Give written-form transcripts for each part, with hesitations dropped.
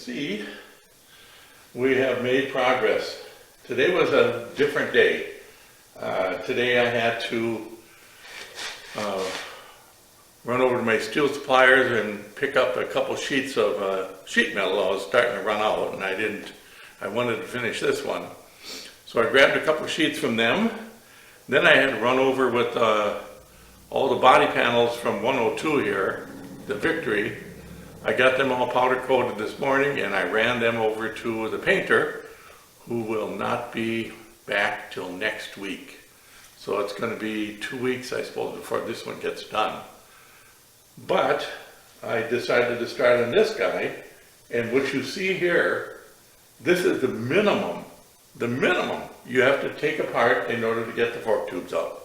see, we have made progress. Today was a different day. Today I had to run over to my steel suppliers and pick up a couple sheets of sheet metal. I was starting to run out and I wanted to finish this one. So I grabbed a couple sheets from them. Then I had to run over with all the body panels from 102 here, the Victory. I got them all powder coated this morning and I ran them over to the painter, who will not be back till next week. So it's going to be 2 weeks, I suppose, before this one gets done. But I decided to start on this guy, and what you see here, this is the minimum you have to take apart in order to get the fork tubes out.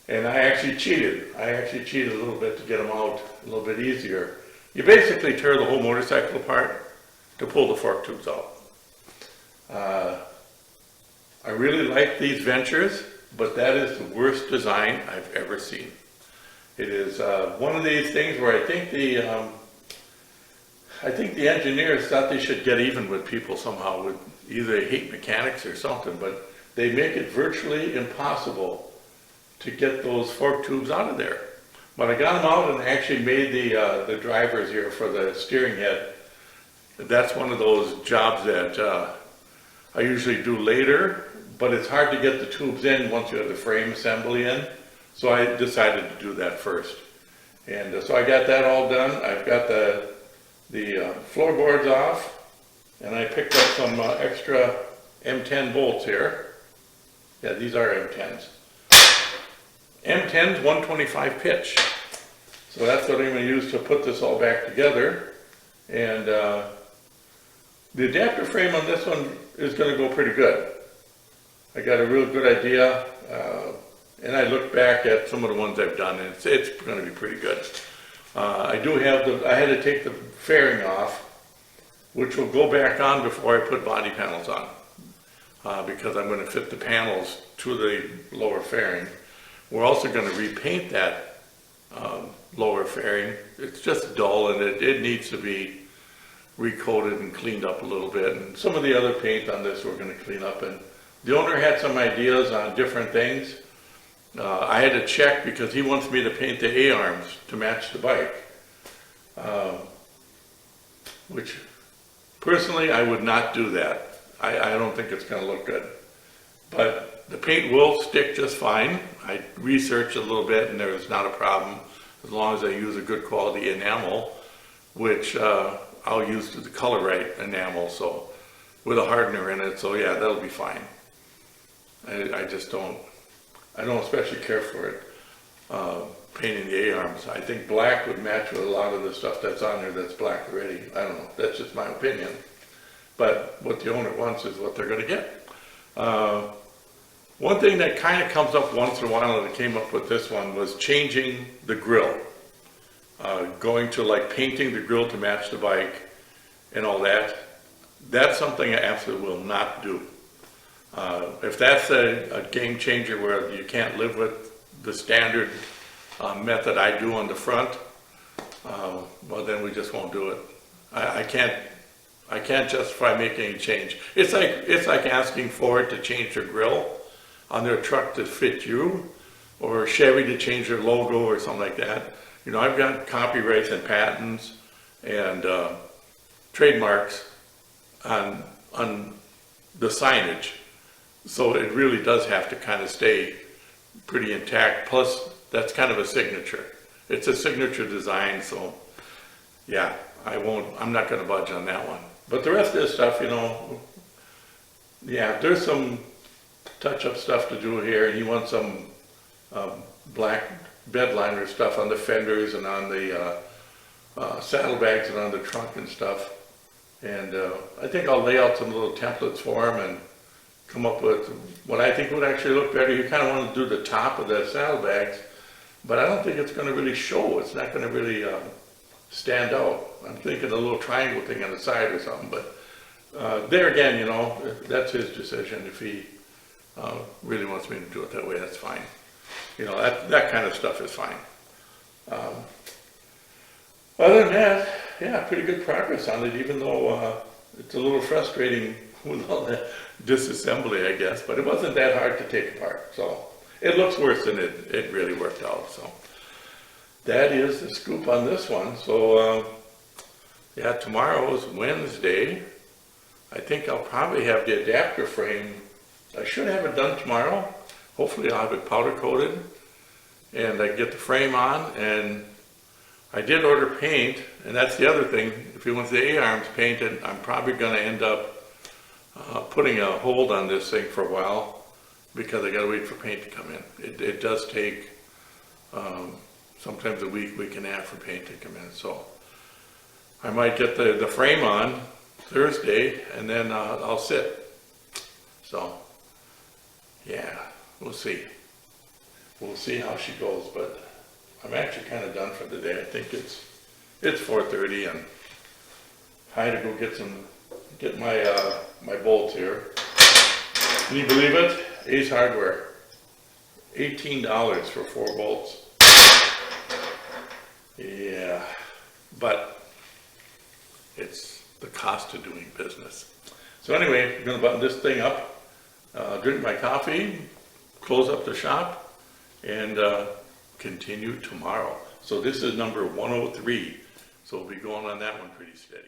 And I actually cheated. A little bit to get them out a little bit easier. You basically tear the whole motorcycle apart to pull the fork tubes out. I really like these Ventures, but that is the worst design I've ever seen. It is one of these things where I think the engineers thought they should get even with people somehow, with either hate mechanics or something, but they make it virtually impossible to get those fork tubes out of there. But I got them out and actually made the drivers here for the steering head. That's one of those jobs that I usually do later, but it's hard to get the tubes in once you have the frame assembly in. So I decided to do that first. And so I got that all done. I've got the floorboards off, and I picked up some extra M10 bolts here. Yeah, these are M10s. M10's 125 pitch. So that's what I'm going to use to put this all back together. And the adapter frame on this one is going to go pretty good. I got a real good idea, and I looked back at some of the ones I've done, and it's going to be pretty good. I had to take the fairing off, which will go back on before I put body panels on, because I'm going to fit the panels to the lower fairing. We're also going to repaint that lower fairing. It's just dull, and it needs to be recoated and cleaned up a little bit. And some of the other paint on this we're going to clean up. And the owner had some ideas on different things. I had to check because he wants me to paint the A-arms to match the bike, which personally I would not do that. I don't think it's going to look good. But the paint will stick just fine. I researched a little bit and there was not a problem as long as I use a good quality enamel, which I'll use the Color Right enamel, so with a hardener in it, so yeah, that'll be fine. I just don't especially care for it, painting the A-arms. I think black would match with a lot of the stuff that's on there that's black already. I don't know, that's just my opinion. But what the owner wants is what they're going to get. One thing that kind of comes up once in a while, and it came up with this one, was changing the grill. Going to like painting the grill to match the bike and all that. That's something I absolutely will not do. If that's a game changer where you can't live with the standard method I do on the front, well then we just won't do it. I can't justify making any change. It's like asking Ford to change their grill on their truck to fit you, or Chevy to change their logo or something like that. You know, I've got copyrights and patents and trademarks on the signage. So it really does have to kind of stay pretty intact. Plus, that's kind of a signature. It's a signature design, so yeah, I'm not going to budge on that one. But the rest of this stuff, you know, yeah, there's some touch-up stuff to do here, and he wants some black bed liner stuff on the fenders and on the saddlebags and on the trunk and stuff. And I think I'll lay out some little templates for him and come up with what I think would actually look better. You kind of want to do the top of the saddlebags, but I don't think it's going to really show. It's not going to really stand out. I'm thinking a little triangle thing on the side or something, but there again, you know, that's his decision. If he really wants me to do it that way, that's fine. You know, that kind of stuff is fine. Other than that, yeah, pretty good progress on it, even though it's a little frustrating with all the disassembly, I guess, but it wasn't that hard to take apart. So it looks worse than it really worked out. So that is the scoop on this one. So yeah, tomorrow is Wednesday. I think I'll probably have the adapter frame. I should have it done tomorrow. Hopefully I'll have it powder coated and I can get the frame on. And I did order paint, and that's the other thing. If he wants the A-arms painted, I'm probably going to end up putting a hold on this thing for a while because I got to wait for paint to come in. It does take sometimes a week, week and a half for paint to come in. So I might get the frame on Thursday and then I'll sit. So yeah, we'll see. We'll see how she goes, but I'm actually kind of done for the day. I think it's 4:30 and I had to go get my bolts here. Can you believe it? Ace Hardware, $18 for 4 bolts. Yeah, but it's the cost of doing business. So anyway, I'm gonna button this thing up, drink my coffee, close up the shop, and continue tomorrow. So this is number 103. So we'll be going on that one pretty steady.